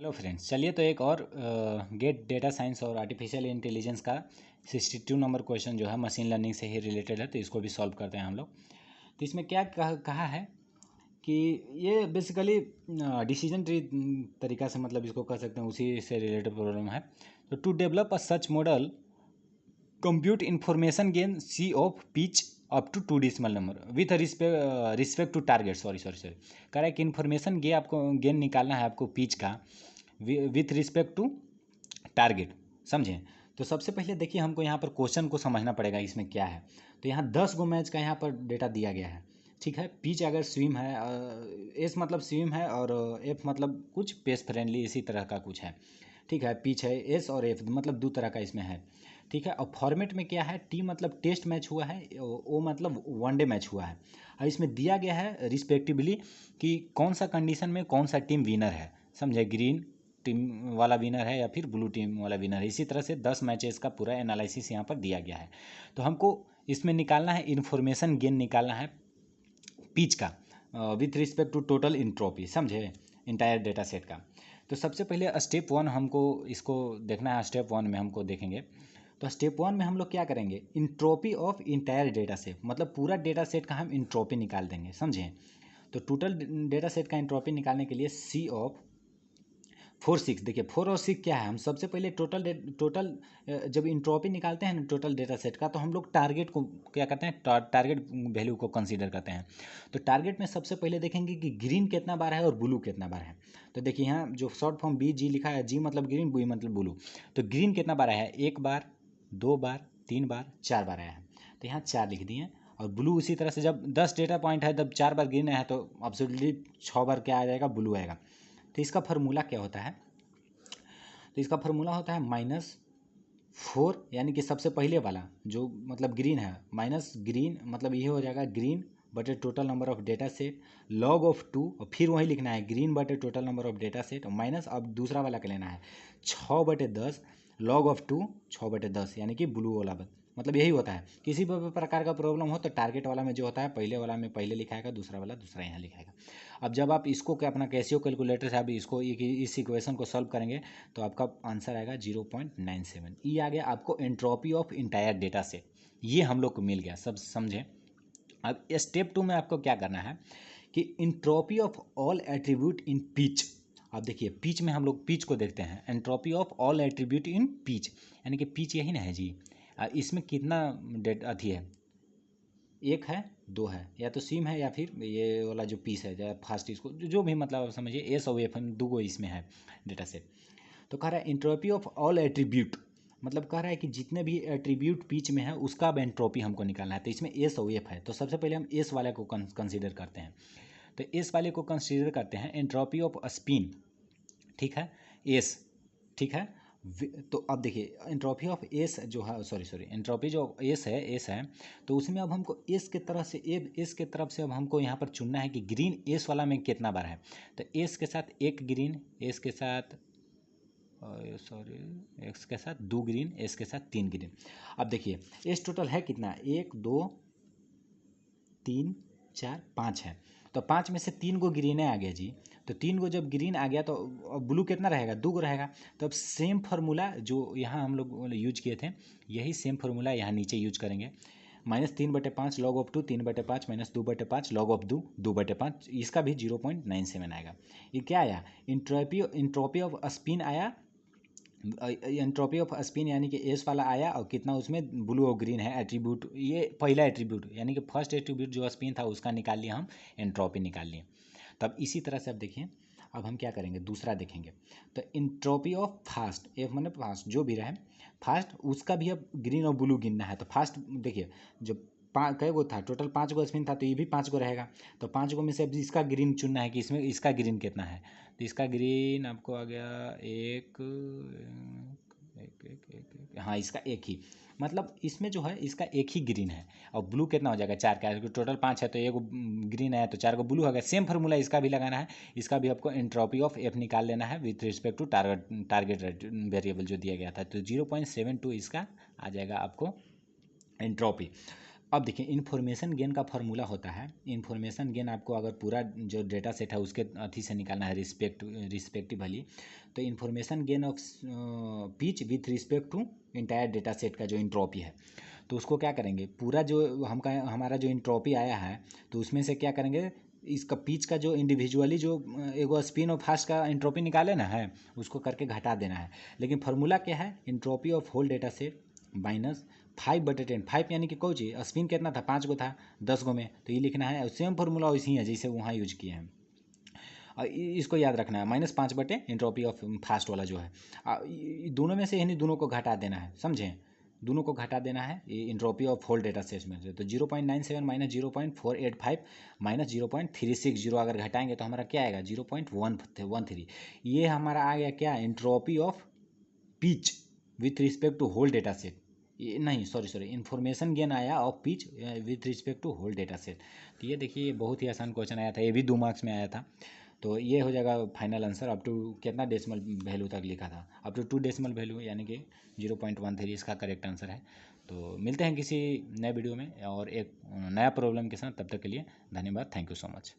Hello friends, चलिए तो एक और गेट डेटा साइंस और आर्टिफिशियल इंटेलिजेंस का 62 नंबर क्वेश्चन जो है मशीन लर्निंग से ही रिलेटेड है, तो इसको भी सॉल्व करते हैं हम लोग। तो इसमें क्या कहा है कि ये बेसिकली डिसीजन ट्री तरीका से, मतलब इसको कह सकते हैं, उसी से रिलेटेड प्रॉब्लम है। तो to develop a such model compute information gain C of pitch up to 2 decimal number with respect to target. Sorry कह रहा है कि इन्फॉर्मेशन आपको गेन निकालना है आपको पिच का विथ रिस्पेक्ट टू टारगेट। समझें? तो सबसे पहले देखिए, हमको यहाँ पर क्वेश्चन को समझना पड़ेगा इसमें क्या है। तो यहाँ 10 गो मैच का यहाँ पर डेटा दिया गया है। ठीक है, पिच अगर स्विम है, एस मतलब स्विम है और एफ मतलब कुछ पेस फ्रेंडली इसी तरह का कुछ है। ठीक है, पिच है, एस और एफ मतलब दो तरह का इसमें है। ठीक है, और फॉर्मेट में क्या है, टी मतलब टेस्ट मैच हुआ है, ओ मतलब वनडे मैच हुआ है। और इसमें दिया गया है रिस्पेक्टिवली कि कौन सा कंडीशन में कौन सा टीम विनर है। समझे? ग्रीन टीम वाला विनर है या फिर ब्लू टीम वाला विनर है। इसी तरह से 10 मैचेस का पूरा एनालिसिस यहाँ पर दिया गया है। तो हमको इसमें निकालना है इन्फॉर्मेशन गेन, निकालना है पिच का with respect to total entropy. समझे? इंटायर डेटा सेट का। तो सबसे पहले स्टेप 1 हमको इसको देखना है। स्टेप 1 में हमको देखेंगे, तो स्टेप 1 में हम लोग क्या करेंगे, entropy of entire data set, मतलब पूरा डेटा सेट का हम इंट्रोपी निकाल देंगे। समझें? तो टोटल डेटा सेट का इंट्रोपी निकालने के लिए सी ऑफ 4 6। देखिए 4 और 6 क्या है, हम सबसे पहले टोटल जब इंट्रोपी निकालते हैं ना टोटल डेटा सेट का, तो हम लोग टारगेट को क्या करते हैं, टारगेट वैल्यू को कंसीडर करते हैं। तो टारगेट में सबसे पहले देखेंगे कि ग्रीन कितना बार है और ब्लू कितना बार है। तो देखिए यहाँ जो शॉर्ट फॉर्म बी जी लिखा है, जी मतलब ग्रीन, बी मतलब ब्लू। तो ग्रीन कितना बार आया है, 1 बार, 2 बार, 3 बार, 4 बार आया है। तो यहाँ 4 लिख दिए। और ब्लू उसी तरह से, जब 10 डेटा पॉइंट है, जब 4 बार ग्रीन है तो एब्सोल्युटली 6 बार क्या आ जाएगा, ब्लू आएगा। तो इसका फार्मूला क्या होता है, तो इसका फार्मूला होता है -4, यानी कि सबसे पहले वाला जो मतलब ग्रीन है, माइनस ग्रीन मतलब ये हो जाएगा ग्रीन बटे total number of data set log of 2, और फिर वही लिखना है ग्रीन बटे total number of data set minus, अब दूसरा वाला का लेना है 6/10 लॉग ऑफ 2 6/10, यानी कि ब्लू वाला। मतलब यही होता है, किसी भी प्रकार का प्रॉब्लम हो तो टारगेट वाला में जो होता है पहले वाला में पहले लिखाएगा, दूसरा वाला दूसरा यहाँ लिखाएगा। अब जब आप इसको क्या अपना कैसियो कैलकुलेटर से आप इसको इस इक्वेशन को सॉल्व करेंगे तो आपका आंसर आएगा 0.97। ये आ गया आपको entropy of entire data set, ये हम लोग को मिल गया। सब समझे? अब स्टेप 2 में आपको क्या करना है कि entropy of all attribute in pitch. अब देखिए पिच में हम लोग पिच को देखते हैं, entropy of all attribute in pitch, यानी कि पिच यही ना है जी। इसमें कितना डेट अथी है, 1 है, 2 है, या तो सिम है या फिर ये वाला जो पीस है या फास्ट, इसको जो भी मतलब आप समझिए, एस और एफ दो गो इसमें है डेटा सेट। तो कह रहा है एंट्रोपी ऑफ ऑल एट्रीब्यूट, मतलब कह रहा है कि जितने भी एट्रीब्यूट पिच में है उसका अब एंट्रोपी हमको निकालना है। तो इसमें एस और एफ है, तो सबसे पहले हम एस वाले को कंसीडर करते हैं। तो एस वाले को कंसीडर करते हैं एंट्रोपी ऑफ स्पिन। ठीक है, एस। ठीक है, तो अब देखिए एंट्रोपी ऑफ एस जो है, सॉरी एंट्रोपी जो एस है, तो उसमें अब हमको एस के तरफ से एस के तरफ से अब हमको यहाँ पर चुनना है कि ग्रीन एस वाला में कितना बार है। तो एस के साथ 1 ग्रीन, एस के साथ एक्स के साथ 2 ग्रीन, एस के साथ 3 ग्रीन। अब देखिए एस टोटल है कितना, 1 2 3 4 5 है। तो 5 में से 3 गो ग्रीन आ गया जी। तो 3 गो जब ग्रीन आ गया तो ब्लू कितना रहेगा, 2 गो रहेगा। तो अब सेम फार्मूला जो यहाँ हम लोग यूज किए थे, यही सेम फार्मूला यहाँ नीचे यूज करेंगे। -3/5 लॉग ऑफ 2, 3/5 -2/5 लॉग ऑफ 2, 2/5। इसका भी 0.97 आएगा। ये क्या आया, इंट्रोपी ऑफ स्पिन आया, एंट्रोपी ऑफ स्पिन यानी कि एस वाला आया, और कितना उसमें ब्लू और ग्रीन है एट्रीब्यूट, ये पहला एट्रीब्यूट यानी कि फर्स्ट एट्रीब्यूट जो स्पिन था उसका निकाल लिया हम, एंट्रोपी निकाल लिए। तब इसी तरह से अब देखिए, अब हम क्या करेंगे, दूसरा देखेंगे। तो इंट्रोपी ऑफ फास्ट, एफ मतलब फास्ट जो भी रहे फास्ट, उसका भी अब ग्रीन और ब्लू गिनना है। तो फास्ट देखिए, जब कई गो था टोटल, 5 गो स्पिन था, तो ये भी 5 गो रहेगा। तो 5 गो में से अब इसका ग्रीन चुनना है कि इसमें इसका ग्रीन कितना है। तो इसका ग्रीन आपको आ गया एक एक एक एक, एक हाँ इसका एक ही, मतलब इसमें जो है इसका एक ही ग्रीन है। और ब्लू कितना हो जाएगा, 4 का, टोटल 5 है तो एक ग्रीन है तो 4 को ब्लू हो गया। सेम फार्मूला इसका भी लगाना है, इसका भी आपको एंट्रोपी ऑफ एफ निकाल लेना है with respect to target variable जो दिया गया था। तो 0.72 इसका आ जाएगा आपको एंट्रोपी। अब देखिए इन्फॉर्मेशन गेन का फॉर्मूला होता है, इन्फॉर्मेशन गेन आपको अगर पूरा जो डेटा सेट है उसके अथी से निकालना है रिस्पेक्टिवली, तो information gain of pitch with respect to entire data set का जो इंट्रोपी है, तो उसको क्या करेंगे, पूरा जो हमारा जो इंट्रोपी आया है तो उसमें से क्या करेंगे, इसका पिच का जो इंडिविजुअली जो एगो स्पिन और फास्ट का इंट्रोपी निकाले ना है उसको करके घटा देना है। लेकिन फार्मूला क्या है, entropy of whole data set minus 5/10, 5 यानी कि कौन चीज स्पिन कितना था, 5 गो था 10 गो में, तो ये लिखना है, सेम फार्मूला वैसे ही है जैसे वहाँ यूज किए हैं। और इसको याद रखना है, -5/, एंट्रोपी ऑफ फास्ट वाला जो है, दोनों में से यानी दोनों को घटा देना है, समझें, दोनों को घटा देना है entropy of whole data set में से। तो 0.97 माइनस 0.485 माइनस 0.360 अगर घटाएंगे तो हमारा क्या आएगा, 0.113। ये हमारा आ गया क्या, entropy of pitch with respect to whole data set, ये नहीं सॉरी इन्फॉर्मेशन गेन आया of pitch with respect to whole data set. तो ये देखिए बहुत ही आसान क्वेश्चन आया था, ये भी 2 मार्क्स में आया था। तो ये हो जाएगा फाइनल आंसर। अप टू कितना डेसिमल वैल्यू तक लिखा था, अप टू 2 डेसिमल वैल्यू यानी कि 0.13 इसका करेक्ट आंसर है। तो मिलते हैं किसी नए वीडियो में और एक नया प्रॉब्लम के साथ, तब तक के लिए धन्यवाद, थैंक यू सो मच।